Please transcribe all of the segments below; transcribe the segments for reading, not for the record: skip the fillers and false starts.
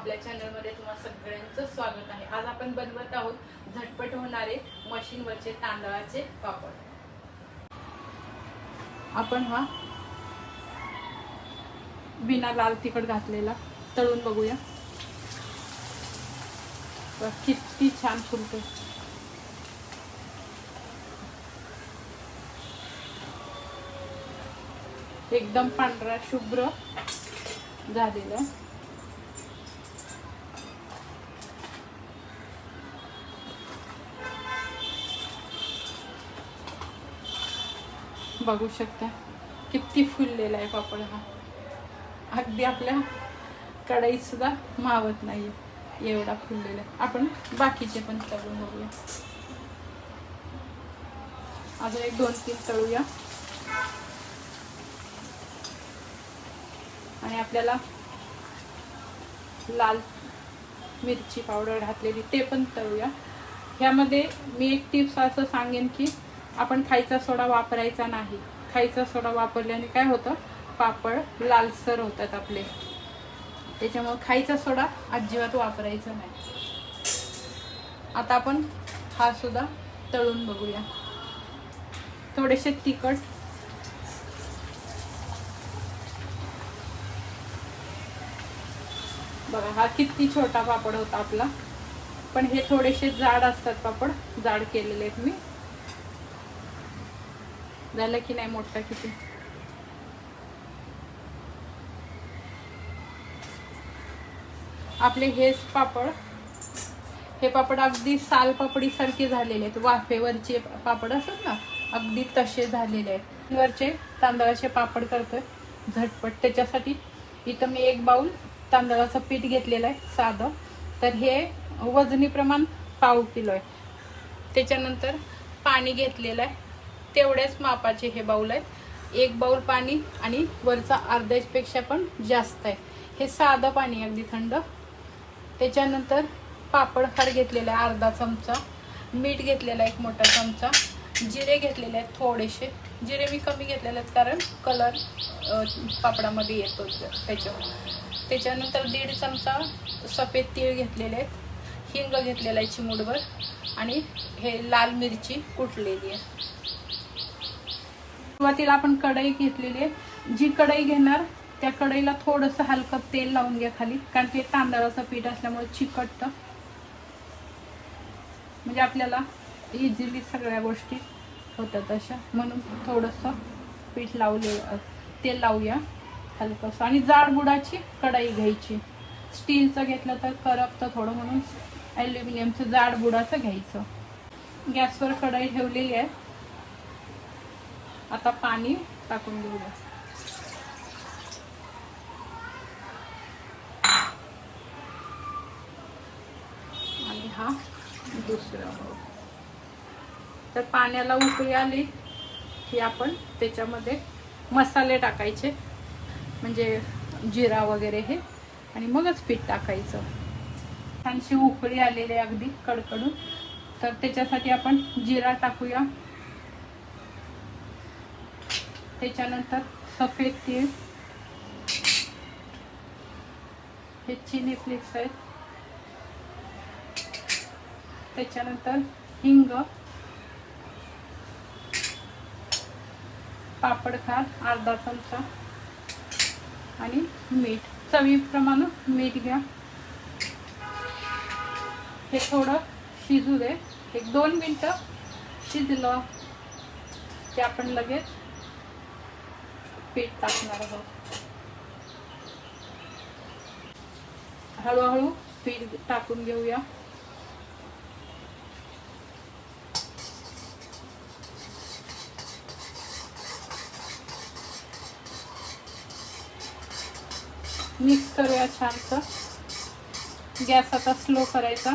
आपल्या चॅनलमध्ये तुम्हा सगळ्यांचं स्वागत आहे। आज आपण बनवत आहोत झटपट होणारे मशीनवरचे तांदळाचे पापड। आपण हा बिना लाल तिखट घातलेला तळून बघूया। किती छान फुलतो। एकदम पांढरा शुभ्र झालेला आहे। बघू शकता किती फुललेला आहे पापड हा। अगदी आपल्या कढईत सुद्धा मावत नाही एवढा फुललेला आहे। आपण बाकीचे पण तळून बघूया। अजून एक 2-3 तळूया आणि आपल्याला लाल मिरची पावडर घातलेली ते पण तळूया। ह्यामध्ये मी एक टिप्स असं सांगेन की आपण खायचा सोडा वापरायचा नाही। खायचा सोडा वापरल्याने काय होतं, पापड लालसर होतात आपले। त्याच्यामुळे खायचा सोडा अजिबात वापरायचा नाही। आता आपण हा सुद्धा तळून बघूया। थोडेसे तिखट, बघा हा किती छोटा पापड होता आपला, पण हे थोडेसे जाड असतात पापड, जाड केलेले आहेत मी। झालं की नाही मोठा किती। आपले हे पापड अगदी साल पापडी सारखे झालेले आहेत। वाफेवरचे पापड असतात ना, अगदी तसे झालेले आहेत। वरचे तांदळाचे पापड करतोय झटपट। त्याच्यासाठी इथं मी 1 बाउल तांदळाचं पीठ घेतलेलं आहे साधं। तर हे वजनी प्रमाण पाव किलो आहे। त्याच्यानंतर पाणी घेतलेलं आहे, तेवढ्याच मापाचे हे बाउल आहेत। 1 बाउल पाणी आणि वरचा अर्ध्यापेक्षा पण जास्त आहे। हे साधं पाणी अगदी थंड। त्याच्यानंतर पापड खार घेतलेला आहे अर्धा चमचा, मीठ घेतलेला 1 मोठा चमचा, जिरे घेतलेले आहेत थोडेसे। जिरे मी कमी घेतलेले आहेत कारण कलर पापडामध्ये येतो त्याच्यामुळे। त्याच्यानंतर 1.5 चमचा सफेद तीळ घेतलेले आहेत, हिंग घेतलेला आहे चिमूटभर, आणि हे लाल मिरची कुटलेली आहे। सुरुवातीला आपण कढई घेतलेली आहे। जी कढई घेणार त्या कढईला थोडंसं हलकं तेल लावून घ्या खाली, कारण ते तांदळाचं पीठ असल्यामुळे चिकटतं। म्हणजे आपल्याला इझिली सगळ्या गोष्टी होतात अशा, म्हणून थोडंसं पीठ तेल लावूया हलकंसं। आणि जाड बुडाची कढई घ्यायची। स्टीलचं घेतलं तर करपतं थोडं, म्हणून ॲल्युमिनियमचं जाड बुडाचं घ्यायचं। गॅसवर कढई ठेवलेली आहे। आता पाणी टाकून घेऊया। आणि हा दुसरा बाउल। तर पाण्याला उकळी आली की आपण त्याच्यामध्ये मसाले टाकायचे, म्हणजे जिरा वगैरे हे, आणि मगच पीठ टाकायचं। छानशी उकळी आलेली आहे अगदी कडकडून। तर त्याच्यासाठी आपण जिरा टाकूया। त्याच्यानंतर सफेद तीळ, हे चिली फ्लेक्स आहेत। त्याच्यानंतर हिंग, पापड खार अर्धा चमचा, आणि मीठ चवीप्रमाणे मीठ घ्या। हे थोडं शिजू दे, 1-2 मिनिटं शिजलं की आपण लगेच पीठ टाकणार आहोत। हळूहळू पीठ टाकून घेऊया। मिक्स करूया छानसं। गॅस आता स्लो करायचा।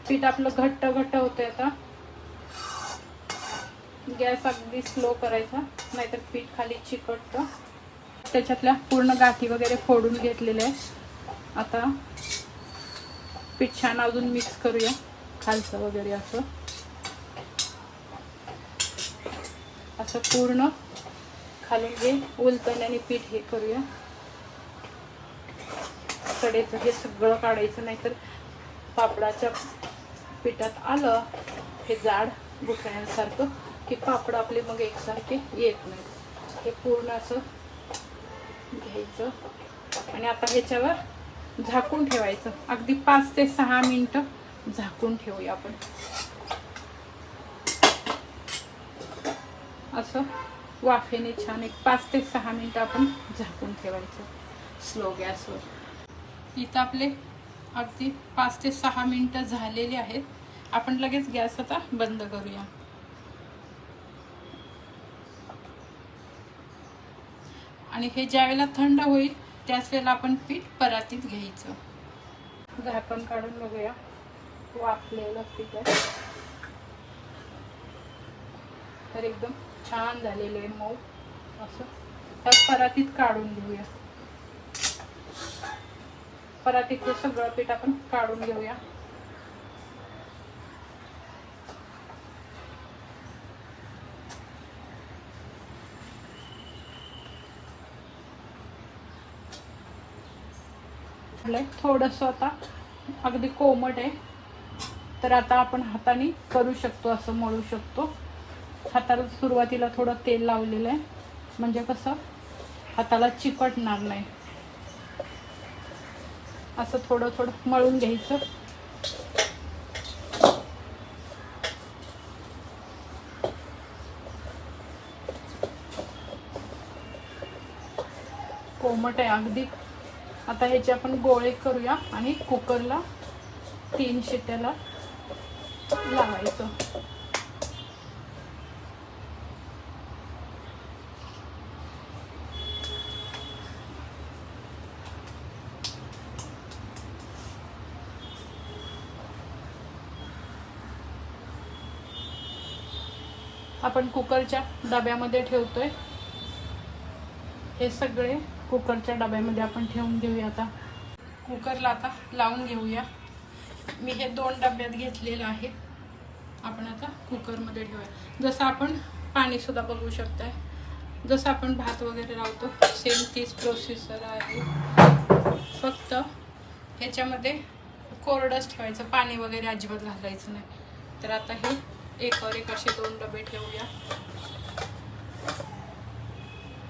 पीठ आपलं घट्ट घट्ट होतंय आता। गॅस अगदी स्लो करायचा, नाहीतर पीठ खाली चिकटतं। त्याच्यातल्या पूर्ण गाठी वगैरे फोडून घेतलेल्या आहेत। आता पीठ छान अजून मिक्स करूया खालचं वगैरे असं। असं पूर्ण खालून हे उलटण्याने पीठ हे करूया. कडेचं हे सगळं काढायचं, नाहीतर पापडाच्या पिठात आलं हे जाड गुठळ्यांसारखं की पापड आपले मग एकसारखे येत नाहीत. हे पूर्ण असं घ्यायचं आणि आता ह्याच्यावर झाकून ठेवायचं. अगदी 5 ते 6 मिनिटं झाकून ठेवूया आपण. असं वाफेने छान एक 5 ते 6 मिनिटं आपण झाकून ठेवायचं स्लो गॅसवर. इथं आपले अगदी 5 ते 6 मिनिटं झालेले आहेत. आपण लगेच गॅस आता बंद करूया. आणि हे ज्या वेळेला थंड होईल त्याच वेळेला आपण पीठ परातीत घ्यायचं. झाकण काढून बघूया. वाफलेलं पीठ आहे तर एकदम छान झालेलं आहे मऊ. असं त्यात परातीत काढून घेऊया. परातीतलं सगळं पीठ आपण काढून घेऊया. थोडंसं आता अगदी कोमट आहे तर आता आपण हाताने करू शकतो, असं मळू शकतो. हाताला सुरुवातीला थोडं तेल लावलेलं आहे म्हणजे कसं हाताला चिकटणार नाही. असं थोडं थोडं मळून घ्यायचं. कोमट आहे अगदी. आता ह्याचे आपण गोळे करूया आणि कुकरला 3 शिट्ट्याला लावायचं. आपण कुकरच्या डब्यामध्ये ठेवतोय. हे सगळे कुकरच्या डब्यामध्ये आपण ठेवून घेऊया. आता कुकरला आता लावून घेऊया. मी हे 2 डब्यात घेतलेलं आहे. आपण आता कुकरमध्ये ठेवूया. जसं आपण पाणी सुद्धा बघू शकताय, जसं आपण भात वगैरे लावतो सेम तीच प्रोसेसर आहे. फक्त ह्याच्यामध्ये कोरडंच ठेवायचं, पाणी वगैरे अजिबात घालायचं नाही. तर आता हे एकावर एक असे 2 डबे ठेवूया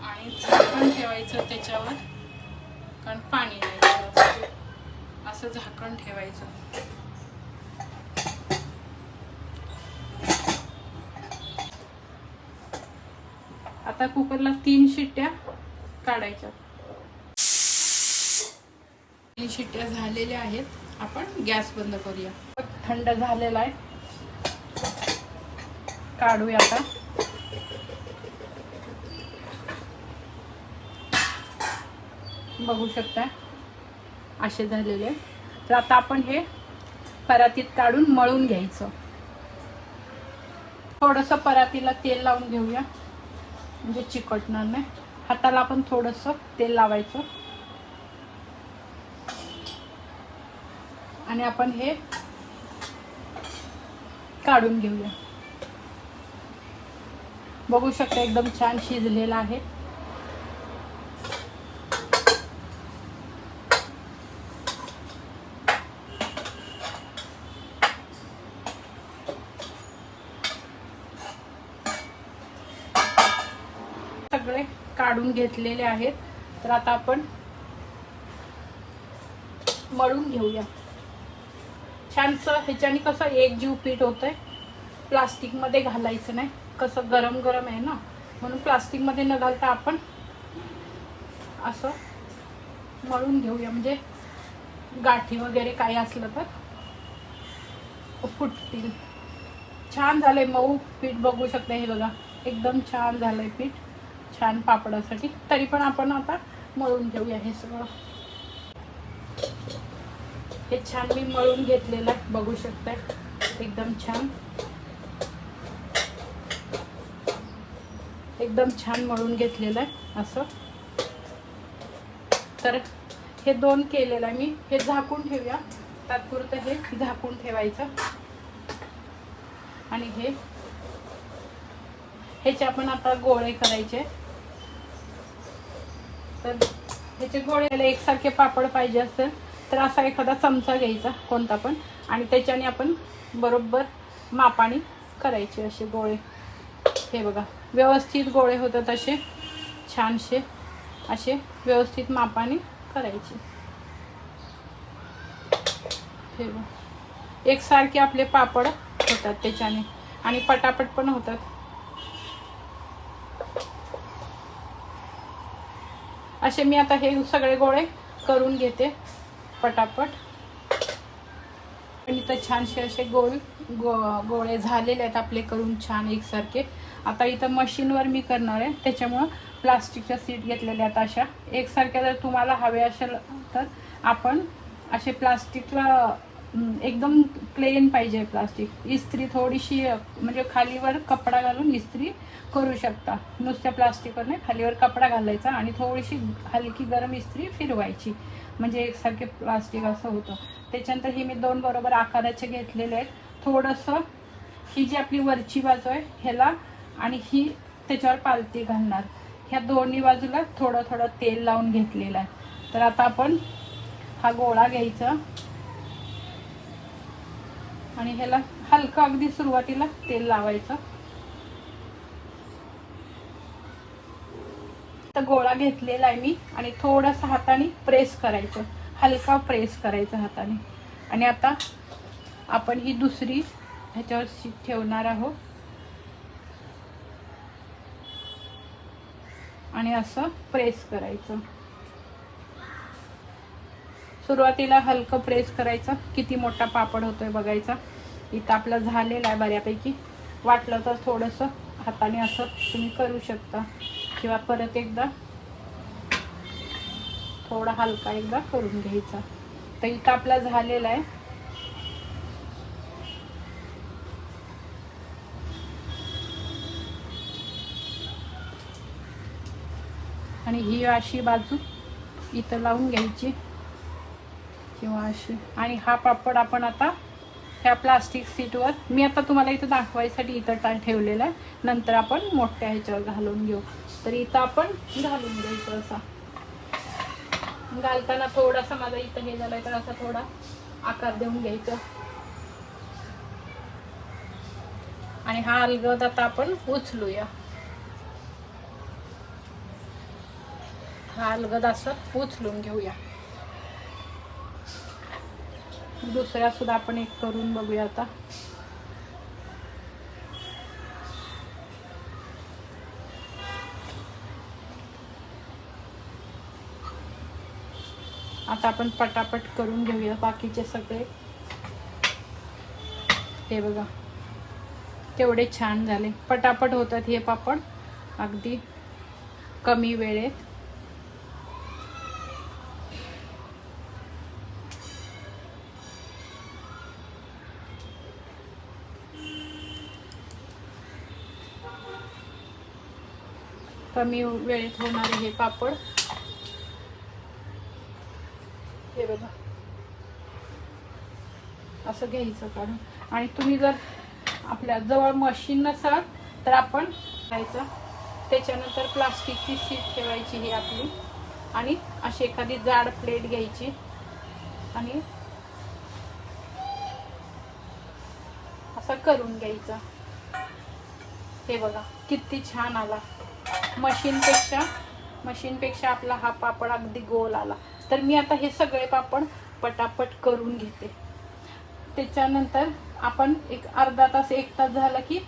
आणि झाकण ठेवायचं त्याच्यावर, कारण पाणी नाही घालायचं. असं झाकण ठेवायचं. आता कुकरला 3 शिट्ट्या काढायच्या. 3 शिट्ट्या झालेल्या आहेत. आपण गॅस बंद करूया. थंड झालेला आहे. काढूया आता. बघू शकता असे झालेले. तर आता आपण हे परातीत काढून मळून घ्यायचं. थोडंसं परातीला तेल लावून घेऊया म्हणजे चिकटणार नाही. हाताला आपण थोडंसं तेल लावायचं आणि आपण हे काढून घेऊया. बघू शकता एकदम छान शिजलेला आहे. सगळे काढून घेतलेले आहेत. तर आता आपण मळून घेऊया. छानसं ह्याच्याने कसं एक जीव पीठ होतंय. प्लास्टिक मध्ये घालायचं नाही, कसं गरम गरम आहे ना, म्हणून प्लास्टिक मध्ये न घालता आपण असं मळून घेऊया. म्हणजे गाठी वगैरे काही असलं तर फुटतील. छान झालंय मऊ पीठ. बघू शकता हे बघा एकदम छान झालंय पीठ. छान पापडासाठी. तरी पण आपण आता मळून घेऊया हे सगळं. हे छान मी मळून घेतलेलं आहे. बघू शकताय एकदम छान, एकदम छान मळून घेतलेलं आहे असं. तर हे 2 केलेलं आहे मी. हे झाकून ठेवूया. तात्पुरतं हे झाकून ठेवायचं आणि ह्याचे आपण आता गोळे करायचे। तर ह्याचे गोळे एकसारखे पापड पाहिजे असेल तर असा एखादा चमचा घ्यायचा कोणता पण, आणि त्याच्याने आपण बरोबर मापाने करायचे असे गोळे। हे बघा व्यवस्थित गोळे होतात असे छानसे, असे व्यवस्थित मापाने करायचे। हे बघा एकसारखे आपले पापड होतात त्याच्याने, आणि पटापट पण होतात। असे मी आता हे सगळे गोळे करून घेते पटापट। आणि इथं छानसे असे गोळे झालेले आहेत आपले करून छान एकसारखे। आता इथं मशीनवर मी करणार आहे, त्याच्यामुळं प्लास्टिकच्या सीट घेतलेल्या आहेत अशा एकसारख्या। जर तुम्हाला हवे असेल तर आपण असे प्लास्टिकला एकदम प्लेन पाहिजे प्लास्टिक, इस्त्री थोडीशी म्हणजे खालीवर कपडा घालून इस्त्री करू शकता। नुसत्या प्लास्टिकवर नाही, खालीवर कपडा घालायचा आणि थोडीशी हलकी गरम इस्त्री फिरवायची, म्हणजे एकसारखे प्लास्टिक असं होतं। त्याच्यानंतर ही मी 2 बरोबर आकाराचे घेतलेले आहेत। थोडंसं ही जी आपली वरची बाजू आहे ह्याला आणि ही त्याच्यावर पालती घालणार, ह्या दोन्ही बाजूला थोडं थोडं तेल लावून घेतलेलं आहे। तर आता आपण हा गोळा घ्यायचा आणि ह्याला हलका अगदी सुरुवातीला तेल लावायचं। तर गोळा घेतलेला आहे मी, आणि थोडंसं हाताने प्रेस करायचं, हलका प्रेस करायचं हाताने। आणि आता आपण ही दुसरी ह्याच्यावर शीट ठेवणार आहोत आणि असं प्रेस करायचं। सुरुवातीला हलकं प्रेस करायचं, किती मोठा पापड होतोय बघायचा। इथं आपलं झालेलं आहे बऱ्यापैकी, वाटलं तर थोडंसं हाताने असं तुम्ही करू शकता, किंवा परत एकदा थोडा हलका एकदा करून घ्यायचा। तर इथं आपला झालेला आहे। आणि ही अशी बाजू इथं लावून घ्यायची किंवा अशी, आणि हा पापड आपण आता ह्या प्लास्टिक सीटवर, मी आता तुम्हाला इथं दाखवायसाठी इथं ठेवलेला आहे, नंतर आपण मोठ्या ह्याच्यावर घालून घेऊ। तर इथं आपण घालून घ्यायचं असा, घालताना थोडासा माझा इथं हे झालाय तर असा थोडा आकार देऊन घ्यायचा। आणि हा अलगद आता आपण उचलूया, हा अलगद असं उचलून घेऊया। दुसरा सुद्धा आपण एक करून बघूया आता। आता आपण पटापट करून घेऊया बाकीचे सगळे। हे बघा केवढे छान झाले, पटापट होतात हे पापड अगदी कमी वेळेत। कमी वेळेत होणारे हे पापड, हे बघा असं घ्यायचं काढून। आणि तुम्ही जर आपल्या जवळ मशीन नसाल तर आपण घ्यायचं, त्याच्यानंतर प्लास्टिकची शीट ठेवायची ही आपली, आणि अशी एखादी जाड प्लेट घ्यायची आणि असं करून घ्यायचं। हे बघा किती छान आला, मशीनपेक्षा आपला हा पापड अगदी गोल आला। तर मी आता हे सगळे पापड पटापट करून घेते। त्याच्यानंतर आपण एक अर्धा तास 1 तास झाला की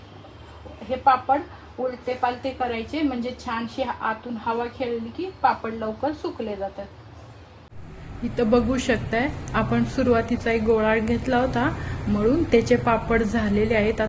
हे पापड उलटे पालटे करायचे, म्हणजे छानशी आतून हवा खेळली की पापड लवकर सुकले जातात। इथं बघू शकताय आपण सुरुवातीचा एक गोळा घेतला होता म्हणून त्याचे पापड झालेले आहेत।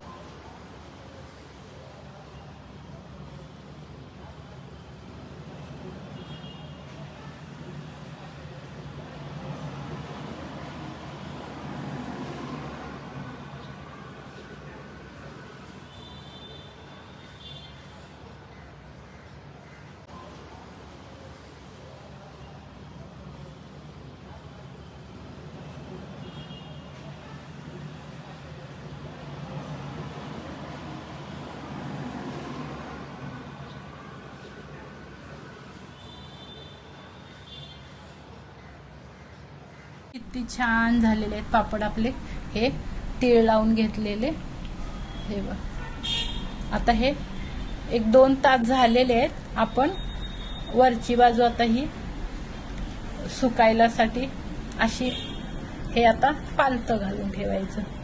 किती छान झालेले आहेत पापड आपले, हे तीळ लावून घेतलेले. हे बघ, आता हे 1-2 तास झालेले आहेत. आपण वरची बाजू आता ही सुकायलासाठी अशी हे आता पालतं घालून ठेवायचं.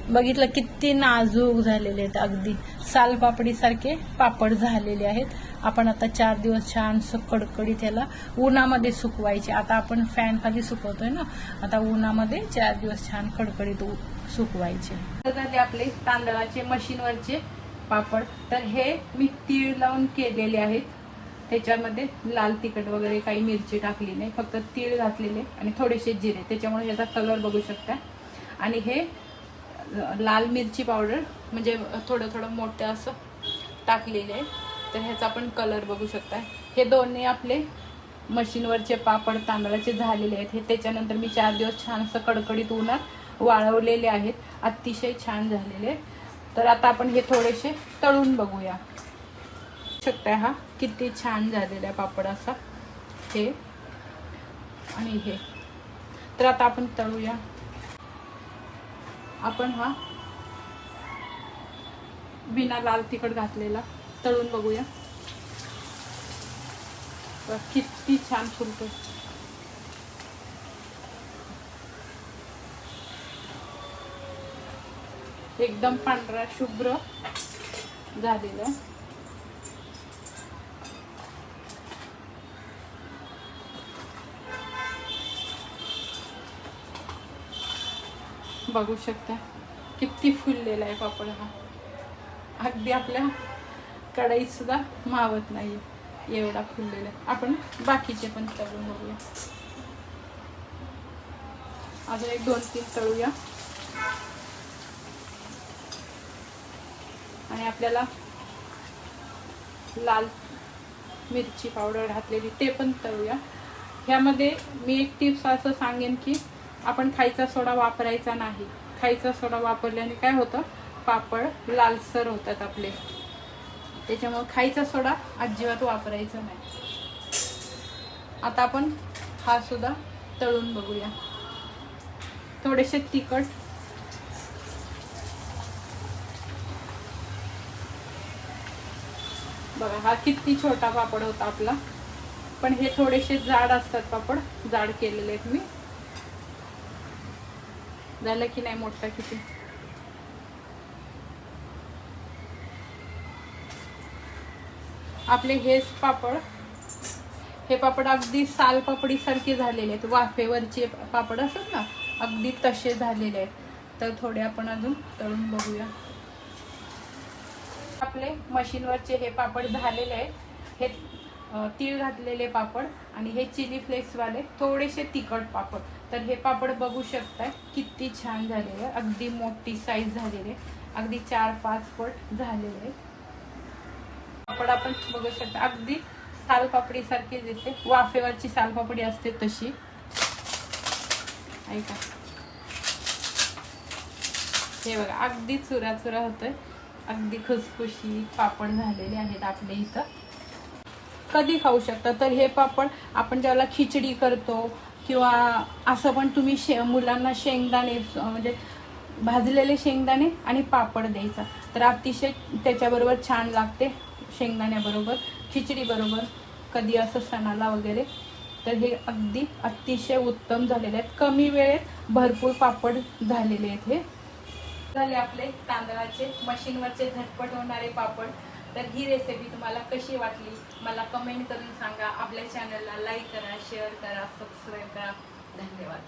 बघितलं किती नाजूक झालेले आहेत, अगदी सालपापडी सारखे पापड झालेले आहेत. आपण आता 4 दिवस छान कडकडीत त्याला उन्हामध्ये सुकवायचे. आता आपण फॅन खाली सुकवतोय ना, आता उन्हामध्ये 4 दिवस छान कडकडीत सुकवायचे. झाले आपले तांदळाचे मशीनवरचे पापड. तर हे मी तीळ लावून केलेले आहेत. त्याच्यामध्ये लाल तिखट वगैरे काही मिरची टाकली नाही, फक्त तीळ घातलेले आणि थोडेसे जिरे, त्याच्यामुळे ह्याचा कलर बघू शकता. आणि हे लाल मिरची पावडर म्हणजे थोडं मोठं असं टाकलेले आहे, तर ह्याचा पण कलर बघू शकता. हे दोन्ही आपले मशीनवरचे पापड तांदळाचे झालेले आहेत. हे त्याच्यानंतर मी 4 दिवस छान असं कडकडीत उन्हात वाळवलेले आहेत, अतिशय छान झालेले. तर आता आपण हे थोडेसे तळून बघूया. शकता हा किती छान झालेला पापड असा हे आणि हे. तर आता आपण तळूया. आपण हा बिना लाल तिखट घातलेला तळून बघूया. किती छान फुलतो. एकदम पांढरा शुभ्र झालेला. बघू शकता किती फुललेला आहे पापड हा. अगदी आपल्या कढईत सुद्धा मावत नाही एवढा फुललेला. आपण बाकीचे पण तळून बघूया. अजून 1-2-3 तळूया. आणि आपल्याला लाल मिरची पावडर घातलेली ते पण तळूया. ह्यामध्ये मी एक टिप्स असं सांगेन की आपण खायचा सोडा वापरायचा नाही. खायचा सोडा वापरल्याने काय होतं, पापड लालसर होतात आपले. त्याच्यामुळे खायचा सोडा अजिबात वापरायचा नाही. आता आपण हा सुद्धा तळून बघूया. थोडेसे तिखट, बघा हा किती छोटा पापड होता आपला, पण हे थोडेसे जाड असतात पापड, जाड केलेले आहेत मी. झालं की नाही मोठा किती. आपले हे पापड अगदी सालपापडी सारखे झालेले आहेत. वाफेवरचे पापड असतात ना, अगदी तसे झालेले आहेत. तर थोडे आपण अजून तळून बघूया. आपले मशीनवरचे हे पापड झालेले आहेत. हे तीळ घातलेले पापड आणि हे चिली फ्लेक्स वाले थोडेसे तिखट पापड. तर हे पापड बघू शकताय किती छान झालेले, अगदी मोठी साईज झालेले, अगदी 4-5 पट झालेले पापड आपण बघू शकता. अगदी सालपापडी सारखी दिसते, वाफेवरची सालपापडी असते तशी. ऐका हे बघा, अगदी चुरा होतोय. अगदी खुसखुशीत पापड झालेले आहेत आपल्या इथं. कधी खाऊ शकता. तर हे पापड आपण ज्याला खिचडी करतो किंवा असं पण तुम्ही मुलांना शेंगदाणे म्हणजे भाजलेले शेंगदाणे आणि पापड द्यायचा, तर अतिशय त्याच्याबरोबर छान लागते. शेंगदाण्याबरोबर, खिचडी बरोबर, कधी असं सणाला वगैरे. तर हे अगदी अतिशय उत्तम झालेले आहेत. कमी वेळेत भरपूर पापड झालेले आहेत. हे झाले आपले तांदळाचे मशीनवरचे झटपट होणारे पापड. तर ही रेसिपी तुम्हाला कशी वाटली मला कमेंट करून सांगा. आपल्या चॅनलला लाईक करा, शेअर करा, सबस्क्राईब करा. धन्यवाद.